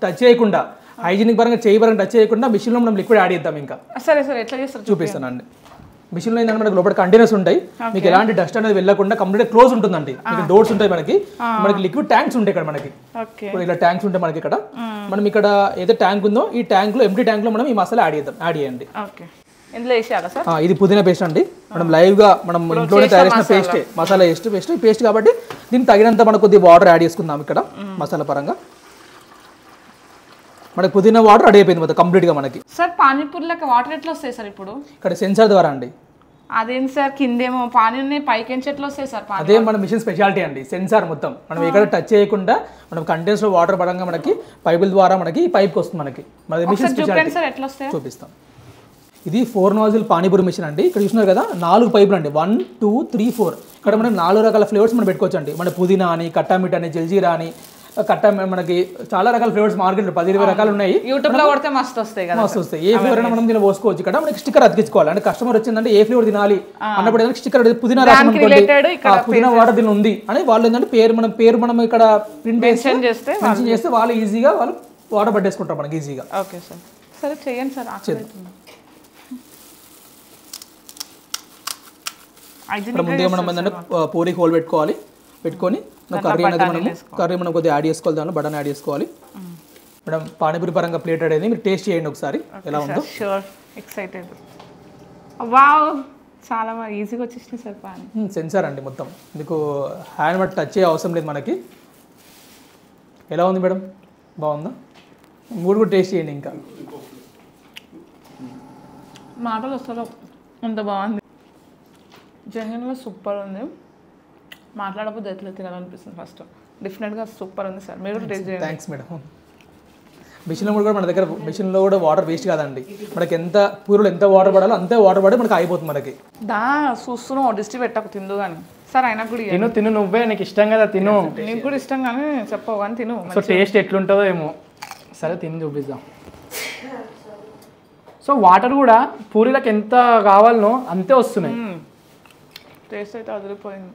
టచ్ చేయకుండా, హైజీనిక్ పరంగా చేయి పరంగా టచ్ చేయకుండా మిషన్లో మనం లిక్విడ్ యాడ్ చేద్దాం. ఇంకా సరే సార్ ఎట్లా చేస్తారు చూపిస్తానండి. మిషన్లో ఏంటంటే మనకి లోపల కంటైనర్స్ ఉంటాయి, మీకు ఎలాంటి డస్ట్ అనేది వెళ్ళకుండా కంప్లీట్ క్లోజ్ ఉంటుందండి. మీకు డోర్స్ ఉంటాయి, మనకి లిక్విడ్ ట్యాంక్స్ ఉంటాయి ఇక్కడ. మనకి ఇలా ట్యాంక్స్ ఉంటాయి మనకి ఇక్కడ. మనం ఇక్కడ ఏదో ట్యాంక్ ఉందో ఈ ట్యాంక్ లో, ఎంటీ ట్యాంక్ లో మనం ఈ మసాలా యాడ్ చేయండి. ఇది పుదీనా పేస్ట్ అండి. మనం లైవ్ గా మనం ఇంట్లోనే తయారు చేసిన పేస్ట్, మసాలా పేస్ట్ ఈ పేస్ట్ కాబట్టి దీనికి తగినంత మనకు కొద్దిగా వాటర్ యాడ్ చేసుకుందాం. ఇక్కడ మసాలా పరంగా మనకి పుదీనా వాటర్ రెడీ అయిపోయింది మొత్తం కంప్లీట్ గా. మనకి సార్ పానీపూరిలోకి వాటర్ ఎట్లా వస్తాయి సార్? ఇప్పుడు ఇక్కడ సెన్సార్ ద్వారా అండి. అదేంటి సార్, కిందేమో పానీ ఉన్నాయి, పైకి ఎట్లా వస్తాయి సార్? అదే మన మిషన్ స్పెషాలిటీ అండి, సెన్సార్ మొత్తం. మనం ఎక్కడ టచ్ చేయకుండా మనం కంటైనర్స్ లో వాటర్ పరంగా మనకి పైపుల ద్వారా మనకి పైప్కి వస్తుంది. మనకి మిషన్ స్పెషాలిటీ చూపిస్తాం. ఇది 4 నాజిల్ పానీపూరి మిషన్ అండి. ఇక్కడ చూస్తున్నారు కదా 4 పైపులు అండి, 1 2 3 4. ఇక్కడ మనం 4 రకాల ఫ్లేవర్స్ మనం పెట్టుకోవచ్చు అండి. మన పుదీనా అని, కట్టామిట్ అని, జల్జీరా అని, మనకి చాలా రకాల ఫ్లేవర్స్ మార్కెట్ 10-20 రకాలు ఉన్నాయి. యూట్యూబ్ లో కొడితే మస్తు వస్తాయి కదా, మస్తు వస్తాయి. ఏ ఫ్లేవర్ అయినా మనం దీనిలో పోసుకోవచ్చు. ఇక్కడ మనకి స్టిక్కర్ అతికించుకోవాలి. అంటే కస్టమర్ వచ్చిందంటే ఏ ఫ్లేవర్ తినాలి అన్నప్పుడు ఏదైనా స్టిక్కర్ పుదీనా రాసి పుదీనా వాటర్ దీని ఉంది అని వాళ్ళు ఏంటంటే పేరు మనం ఇక్కడ ప్రింట్ మెన్షన్ చేస్తే వాళ్ళు ఈజీగా వాళ్ళు వాటర్ పట్టేసుకుంటారు మనకి ఈజీగా. ఓకే సార్, సరే చేయండి సార్. ఇక్కడ ముందుగా మనం ఏంటంటే పూరి హోల్ పెట్టుకొని కర్రీ అనేది మనం కొద్దిగా యాడ్ చేసుకోవాలి. దానిలో బటన్ యాడ్ చేసుకోవాలి. మేడం పానీపూరి పరంగా ప్లేట్ అనేది మీరు టేస్ట్ చేయండి ఒకసారి ఎలా ఉందో. Sure, excited. వావ్, చాలా ఈజీగా వచ్చేసింది సార్ పానీ. సెన్సార్ అండి మొత్తం, మీకు హ్యాండ్ బట్ టచ్ చేయ అవసరం లేదు మనకి. ఎలా ఉంది మేడం, బాగుందా? మూడు కూడా టేస్ట్ చేయండి. ఇంకా మాటలు వస్తారు, అంత బాగుంది. జెన్యున్గా సూపర్ ఉంది. మాట్లాడకపోతే ఎట్లా తినాలనిపిస్తుంది. ఫస్ట్ డిఫరెంట్గా సూపర్ ఉంది సార్, మీరు టేస్ట్ చేయండి. Thanks madam. మిషన్లో కూడా మన దగ్గర మిషన్లో కూడా వాటర్ వేస్ట్ కాదండి. మనకి ఎంత పూరులు ఎంత వాటర్ పడాలో అంతే వాటర్ పడి మనకి అయిపోతుంది. మనకి చూస్తున్నావు డిస్ట్రీ పెట్టకు తిందు కానీ సార్. అయినా కూడా తిను నువ్వే, నీకు ఇష్టం కదా తిను. నీకు కూడా ఇష్టం కానీ చెప్పవు కానీ తిను. సో టేస్ట్ ఎట్లుంటుందో ఏమో, సరే తిని చూపిద్దాం. సో వాటర్ కూడా పూరీలకు ఎంత కావాలనో అంతే వస్తున్నాయి. టేస్ట్ అయితే అదిరిపోయింది.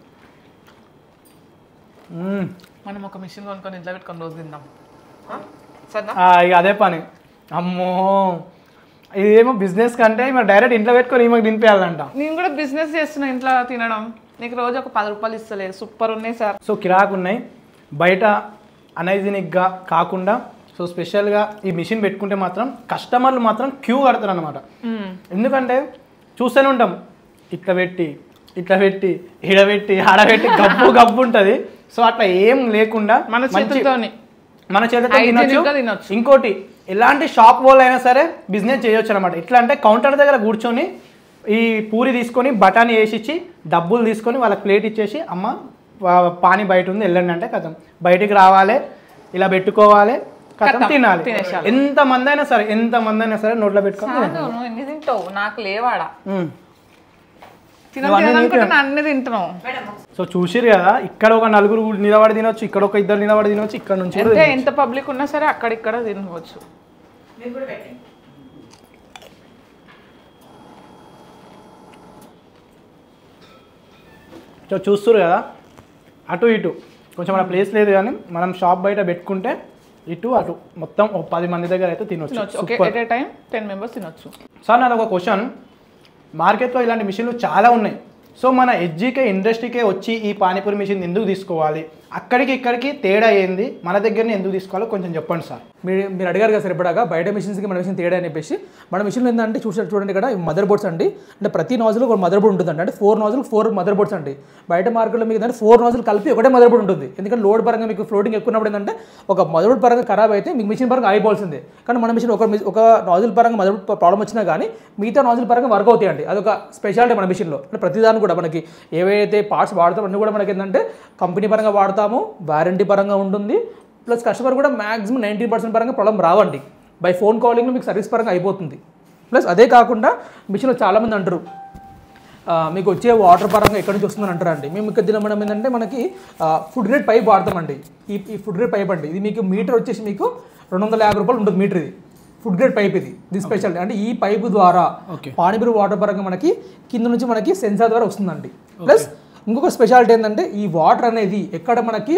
మనం ఒక మిషన్ కొనుక్కొని ఇంట్లో పెట్టుకొని రోజు తిందాం. ఇక అదే పని. అమ్మో ఇదేమో బిజినెస్ కంటే మరి డైరెక్ట్ ఇంట్లో పెట్టుకొని ఈమెకు తినిపించాలంట. నేను కూడా బిజినెస్ చేస్తున్నా ఇంట్లో తినడం. నీకు రోజు ఒక 10 రూపాయలు ఇస్తలేదు. సూపర్ ఉన్నాయి సార్. సో కిరాకు ఉన్నాయి, బయట అనైజీనిక్గా కాకుండా. సో స్పెషల్గా ఈ మిషన్ పెట్టుకుంటే మాత్రం కస్టమర్లు మాత్రం క్యూ కడతారు అనమాట. ఎందుకంటే చూస్తూనే ఉంటాం, ఇట్లా పెట్టి ఈడబెట్టి ఆడబెట్టి గబ్బు ఉంటుంది. సో అట్లా ఏం లేకుండా మన చేతితో తినొచ్చు. ఇంకోటి ఎలాంటి షాప్ వాళ్ళు అయినా సరే బిజినెస్ చేయొచ్చు అనమాట. ఎట్లా అంటే కౌంటర్ దగ్గర కూర్చొని ఈ పూరి తీసుకొని బఠానీ వేసి ఇచ్చి డబ్బులు తీసుకొని వాళ్ళకి ప్లేట్ ఇచ్చేసి అమ్మ పానీ బయట ఉంది వెళ్ళండి అంటే కథం, బయటికి రావాలి, ఇలా పెట్టుకోవాలి, కథం తినాలి. ఎంతమంది అయినా సరే నోట్లో పెట్టుకోవాలి. నాకు లేవాడా అన్ని తింటున్నాం. సో చూసిరు కదా, ఇక్కడ ఒక 4 నిలబడి తినొచ్చు, ఇక్కడ ఒక 2 నిలబడి తినొచ్చు, ఇక్కడ నుంచి ఎంత పబ్లిక్ ఉన్నా సరే అక్కడిక్కడ తినవచ్చు. సో చూస్తారు కదా, అటు ఇటు కొంచెం మన ప్లేస్ లేదు కానీ మనం షాప్ బయట పెట్టుకుంటే ఇటు అటు మొత్తం 10 మంది దగ్గర అయితే తినొచ్చు. ఎట్ ఏ టైం 10 మెంబర్స్ తినొచ్చు. సార్ నాది ఒక క్వశ్చన్, మార్కెట్లో ఇలాంటి మిషన్లు చాలా ఉన్నాయి. సో మన ఎస్జీకే ఇండస్ట్రీకే వచ్చి ఈ పానీపూరి మిషన్ ఎందుకు తీసుకోవాలి, అక్కడికి ఇక్కడికి తేడా ఏంది, మన దగ్గరనే ఎందుకు తీసుకోవాలో కొంచెం చెప్పండి సార్. మీరు అడిగారు కదా సరిపడాగా బయట మిషన్స్కి మన మిషన్ తేడా అని చెప్పేసి. మన మిషన్లో ఏంటంటే చూడండి ఇక్కడ మదర్ బోర్డ్స్ అండి. అంటే ప్రతి నాజిల్ ఒక మదర్ బోర్డ్ ఉంటుందండి. అంటే 4 నాజిల్ 4 మదర్ బోర్డ్స్ అండి. బయట మార్కెట్లో మీకు ఏంటంటే 4 నాజిల్ కలిపి ఒకటే మదర్ బోర్డ్ ఉంటుంది. ఎందుకంటే లోడ్ పరంగా మీకు ఫ్లోటింగ్ ఎక్కున్నప్పుడు ఏంటంటే ఒక మదర్ బోర్డ్ పరంగా ఖరాబ్ అయితే మీకు మిషన్ పరంగా అయిపోవాల్సిందే. కానీ మన మిషన్ ఒక నాజిల్ పరంగా మదర్ బోర్డ్ ప్రాబ్లం వచ్చినా కానీ మిగతా నాజిల్ పరంగా వర్క్ అవుతాయండి. అదొక స్పెషాలిటీ మన మిషన్లో. అంటే ప్రతిదాన్ని కూడా మనకి ఏవైతే పార్ట్స్ వాడతామో అన్నీ కూడా మనకి ఏంటంటే కంపెనీ పరంగా వాడతాము, వారంటీ పరంగా ఉంటుంది. ప్లస్ కస్టమర్ కూడా మ్యాక్సిమం 90% పరంగా ప్రాబ్లం రావండి. బై ఫోన్ కాలింగ్లో మీకు సర్వీస్ పరంగా అయిపోతుంది. ప్లస్ అదే కాకుండా మిషన్లో చాలామంది అంటారు మీకు వచ్చే వాటర్ పరంగా ఎక్కడి నుంచి వస్తుందని అంటారండి. మేము ఇక్కడ తినడం ఏంటంటే మనకి ఫుడ్ గ్రేడ్ పైప్ వాడతామండి. ఈ ఫుడ్ గ్రేడ్ పైప్ అండి, ఇది మీకు మీటర్ వచ్చేసి మీకు 250 రూపాయలు ఉంటుంది మీటర్. ఇది ఫుడ్ గ్రేడ్ పైప్, ఇది స్పెషల్. అంటే ఈ పైపు ద్వారా పానీపూరి వాటర్ పరంగా మనకి కింద నుంచి మనకి సెన్సార్ ద్వారా వస్తుందండి. ప్లస్ ఇంకొక స్పెషాలిటీ ఏంటంటే ఈ వాటర్ అనేది ఎక్కడ మనకి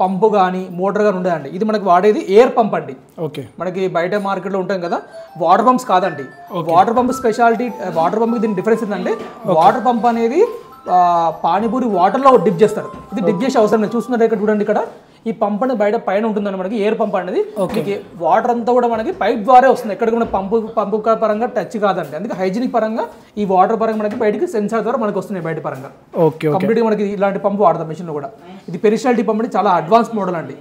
పంపు కానీ మోటార్ కానీ ఉండదండి. ఇది మనకి వాడేది ఎయిర్ పంప్ అండి. ఓకే, మనకి బయట మార్కెట్లో ఉంటాం కదా వాటర్ పంప్స్ కాదండి. వాటర్ పంప్ స్పెషాలిటీ, వాటర్ పంప్కి దీని డిఫరెన్స్ ఏంటంటే వాటర్ పంప్ అనేది పానీపూరి వాటర్లో డిప్ చేస్తారు. ఇది డిప్ చేసే అవసరం లేదు. చూస్తున్నారు ఇక్కడ చూడండి, ఇక్కడ ఈ పంప్ అనేది బయట పైన ఉంటుందండి మనకి ఎయిర్ పంప్ అనేది. వాటర్ అంతా కూడా మనకి పైప్ ద్వారా వస్తుంది. ఎక్కడ కూడా పంపు పరంగా టచ్ కాదండి. అందుకే హైజీనిక్ పరంగా ఈ వాటర్ పరంగా మనకి బయటకి సెన్సార్ ద్వారా మనకి వస్తున్నాయి బయట పరంగా. కంప్లీట్గా మనకి ఇలాంటి పంపు వాడతాం మిషన్లో కూడా. ఇది పెరిషాలిటీ పంప్ అంటే చాలా అడ్వాన్స్ మోడల్ అండి.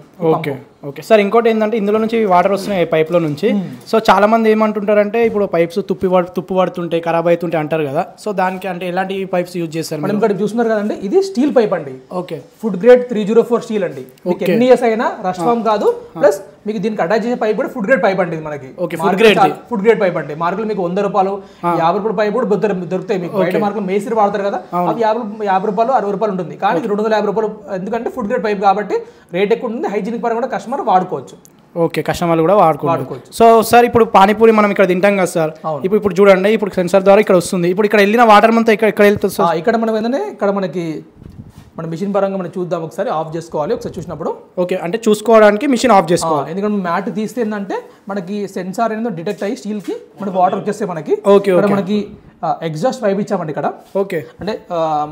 ఓకే సార్, ఇంకోటి ఏంటంటే ఇందులో నుంచి వాటర్ వస్తున్నాయి పైప్లో నుంచి. సో చాలా మంది ఏమంటుంటారంటే ఇప్పుడు పైప్స్ తుప్పు పడుతుంటాయి, ఖరాబ్ అవుతుంటాయి అంటారు కదా. సో దానికి అంటే ఎలాంటి పైప్స్ యూజ్ చేస్తారు? మనం ఇక్కడ చూస్తున్నారు కదండి, ఇది స్టీల్ పైప్ అండి. ఓకే, ఫుడ్ గ్రేడ్ 304 స్టీల్ అండి. ఎన్ని ఇయర్స్ అయినా రస్ట్ ఫామ్ కాదు. ప్లస్ మీకు దీనికి అటాచ్ చేసే పైప్ కూడా ఫుడ్ గ్రేడ్ పైప్ అండి మనకి. ఫుడ్ గ్రేడ్ పైప్ అండి. మార్కెట్లో మీకు 100 రూపాయలు 50 రూపాయల పైప్ కూడా దొరుకుతాయి మీకు. బయట మార్కెట్లో మేసిరి వాడతారు కదా, అవి 50 రూపాయలు 60 రూపాయలు ఉంటుంది. కానీ 250 రూపాయలు, ఎందుకంటే ఫుడ్ గ్రేడ్ పైప్ కాబట్టి రేట్ ఎక్కువ ఉంటుంది. హైజీనిక్ పరంగా కూడా కస్టమర్ వాడుకోవచ్చు. ఓకే, కస్టమర్లు కూడా వాడుకోవచ్చు. సో సార్ ఇప్పుడు పానీపూరి మనం ఇక్కడ తింటాం కదా సార్, ఇప్పుడు చూడండి, ఇప్పుడు సెన్సార్ ద్వారా ఇక్కడ వస్తుంది. ఇప్పుడు ఇక్కడ వెళ్ళిన వాటర్ అంతా ఇక్కడ వెళ్తుంది సార్. ఇక్కడ మనం ఏంటంటే ఇక్కడ మనకి మన మిషన్ పరంగా మనం చూద్దాం, ఒకసారి ఆఫ్ చేసుకోవాలి. ఒకసారి చూసినప్పుడు ఓకే అంటే చూసుకోవడానికి మిషన్ ఆఫ్ చేసుకోవాలి. ఎందుకంటే మ్యాట్ తీస్తే ఏంటంటే మనకి సెన్సార్ అనేది డిటెక్ట్ అయ్యి స్టీల్ కి మన వాటర్ వచ్చేస్తే మనకి. ఓకే, మనకి ఎగ్జాస్ట్ పైప్ ఇచ్చామండి ఇక్కడ. ఓకే, అంటే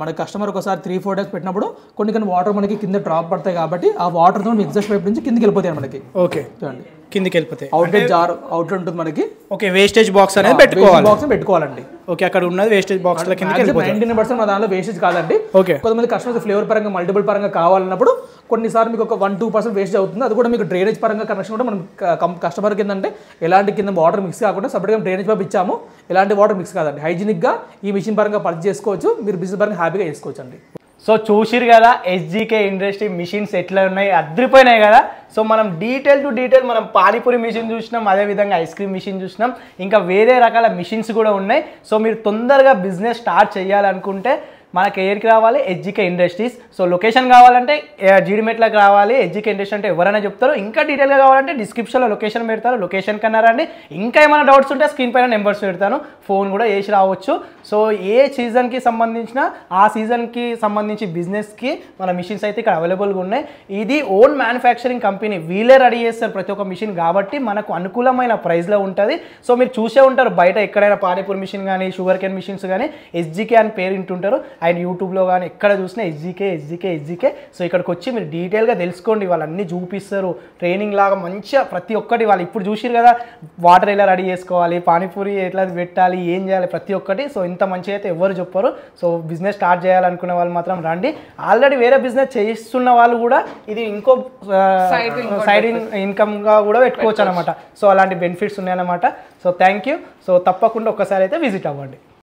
మన కస్టమర్ ఒకసారి 3-4 డేస్ పెట్టినప్పుడు కొన్ని వాటర్ మనకి కింద డ్రాప్ పడతాయి కాబట్టి ఆ వాటర్ తో ఎగ్జాస్ట్ పైప్ నుంచి కిందికి వెళ్ళిపోతాయి మనకి. ఓకే, చూడండి కిందికి వెళ్ళిపోతాయి. అవుట్లెట్ జార్ అవుట్లెట్ ఉంటుంది మనకి. ఓకే, వేస్టేజ్ బాక్స్ అనేది పెట్టుకోవాలండి. ఓకే, అక్కడ ఉన్నది వేస్టేజ్ బాక్స్ లో కిందికి వెళ్ళిపోతుంది. 99% మన దానిలో వేస్టేజ్ కాదండి. ఓకే, కొంతమంది కస్టమర్స్ ఫ్లేవర్ పరంగా మల్టిపుల్ పరంగా కావాలన్నప్పుడు కొన్నిసార్లు మీకు ఒక 1-2% వేస్ట్ అవుతుంది. అది కూడా మీకు డ్రైనేజ్ పరంగా కనెక్షన్ కూడా మనం కస్టమర్కి ఏంటంటే ఎలాంటి కింద వాటర్ మిక్స్ కాకుండా సపరేట్గా డ్రైనేజ్ పైప్ ఇచ్చాము. ఎలాంటి వాటర్ మిక్స్ కాదండి. హైజీనిక్గా ఈ మిషన్ పరంగా పర్చేస్ చేసుకోవచ్చు. మీరు బిజినెస్ పరంగా హ్యాపీగా చేసుకోవచ్చు అండి. సో చూసిరు కదా ఎస్జీకే ఇండస్ట్రీ మిషన్స్ ఎట్లా ఉన్నాయి, అద్రిపోయినాయి కదా. సో మనం డీటెయిల్ టు డీటెయిల్ మనం పానీపూరి మిషన్ చూసినాం, అదేవిధంగా ఐస్ క్రీమ్ మిషన్ చూసినాం, ఇంకా వేరే రకాల మిషన్స్ కూడా ఉన్నాయి. సో మీరు తొందరగా బిజినెస్ స్టార్ట్ చేయాలనుకుంటే మనకి ఎయిర్కి రావాలి ఎస్జీకే ఇండస్ట్రీస్. సో లొకేషన్ కావాలంటే జీడిమెట్లకు రావాలి. ఎస్జీకే ఇండస్ట్రీ అంటే ఎవరైనా చెప్తారు. ఇంకా డీటెయిల్గా కావాలంటే డిస్క్రిప్షన్లో లొకేషన్ పెడతారు, లొకేషన్ కన్నా రండి. ఇంకా ఏమైనా డౌట్స్ ఉంటే స్క్రీన్ పైన నెంబర్స్ పెడతాను, ఫోన్ కూడా వేసి రావచ్చు. సో ఏ సీజన్కి సంబంధించిన ఆ సీజన్కి సంబంధించి బిజినెస్కి మన మిషన్స్ అయితే ఇక్కడ అవైలబుల్గా ఉన్నాయి. ఇది ఓన్ మ్యానుఫ్యాక్చరింగ్ కంపెనీ, వీళ్ళే రెడీ చేస్తారు ప్రతి ఒక్క మిషన్ కాబట్టి మనకు అనుకూలమైన ప్రైస్లో ఉంటుంది. సో మీరు చూసే ఉంటారు బయట ఎక్కడైనా పానీపూరి మిషన్ కానీ షుగర్ కేన్ మిషన్స్ కానీ ఎస్జీకే అని పేరు వింటుంటారు. అండ్ యూట్యూబ్లో కానీ ఎక్కడ చూసినా ఎస్జీకే ఎస్జీకే ఎస్జీకే. సో ఇక్కడికి వచ్చి మీరు డీటెయిల్గా తెలుసుకోండి, వాళ్ళు అన్నీ చూపిస్తారు ట్రైనింగ్ లాగా మంచిగా ప్రతి ఒక్కటి. వాళ్ళు ఇప్పుడు చూసిరు కదా వాటర్ ఎలా రెడీ చేసుకోవాలి, పానీపూరి ఎట్లా పెట్టాలి, ఏం చేయాలి ప్రతి ఒక్కటి. సో ఇంత మంచిగా అయితే ఎవరు చెప్పరు. సో బిజినెస్ స్టార్ట్ చేయాలనుకునే వాళ్ళు మాత్రం రండి. ఆల్రెడీ వేరే బిజినెస్ చేస్తున్న వాళ్ళు కూడా ఇది ఇంకో సైడ్ ఇన్కమ్గా కూడా పెట్టుకోవచ్చు అనమాట. సో అలాంటి బెనిఫిట్స్ ఉన్నాయన్నమాట. So thank you. సో తప్పకుండా ఒక్కసారి అయితే విజిట్ అవ్వండి.